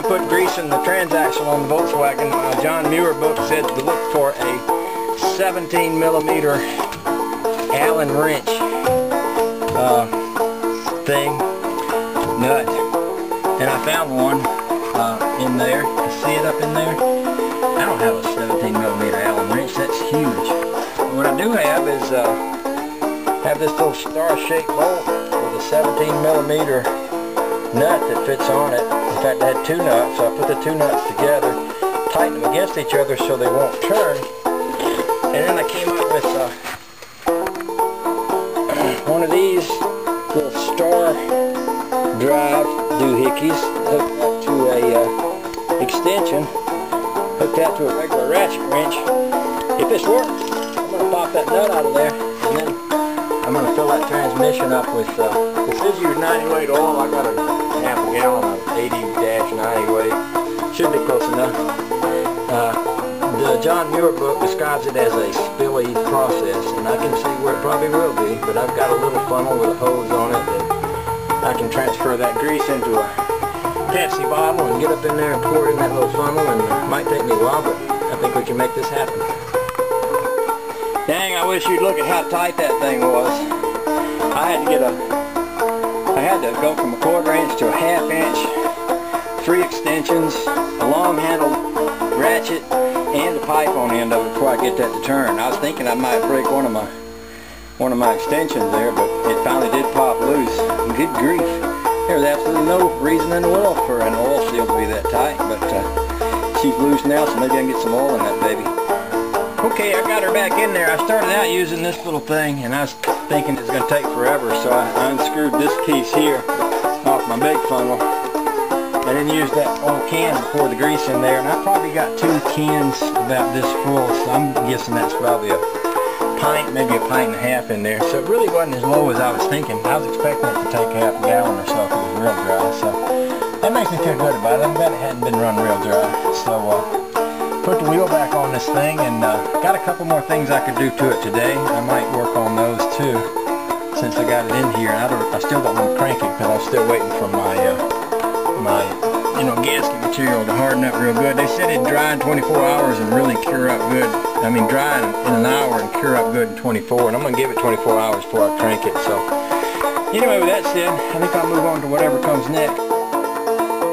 want to put grease in the transaxle on the Volkswagen. John Muir book said to look for a 17mm Allen wrench thing, nut. And I found one in there. You see it up in there? I don't have a 17mm Allen wrench. That's huge. But what I do have is have this little star-shaped bolt with a 17mm nut that fits on it. In fact, I had two nuts, so I put the two nuts together, tighten them against each other so they won't turn. And then I came up with one of these little star drive doohickeys hooked up to a extension, hooked out to a regular ratchet wrench. If this works, I'm going to pop that nut out of there, and then I'm going to fill that transmission up with, it says use 90 weight oil. I got a half a gallon of 80-90 weight. Should be close enough. The John Muir book describes it as a spilly process, and I can see where it probably will be, but I've got a little funnel with a hose on it that I can transfer that grease into a Pepsi bottle and get up in there and pour it in that little funnel, and it might take me a while, but I think we can make this happen. Dang, I wish you'd look at how tight that thing was. I had to go from a 1/4 inch to a 1/2 inch, 3 extensions, a long handled ratchet, and a pipe on the end of it before I get that to turn. I was thinking I might break one of my extensions there, but it finally did pop loose. Good grief. There's absolutely no reason in the world for an oil seal to be that tight, but she's loose now, so maybe I can get some oil in that baby. Okay, I got her back in there. I started out using this little thing, and I was thinking it's going to take forever, so I unscrewed this piece here off my big funnel. I didn't use that old can to pour the grease in there, and I probably got 2 cans about this full, so I'm guessing that's probably a pint, maybe a pint and a half in there. So it really wasn't as low as I was thinking. I was expecting it to take half a gallon or so if it was real dry, so that makes me feel good about it. I'm glad it hadn't been run real dry. So put the wheel back on this thing, and got a couple more things I could do to it today. I might work on those too, since I got it in here. I still don't want to crank it because I'm still waiting for my gasket material to harden up real good. They said it'd dry in 24 hours and really cure up good. I mean, dry in an hour and cure up good in 24, and I'm going to give it 24 hours before I crank it. So anyway, with that said, I think I'll move on to whatever comes next.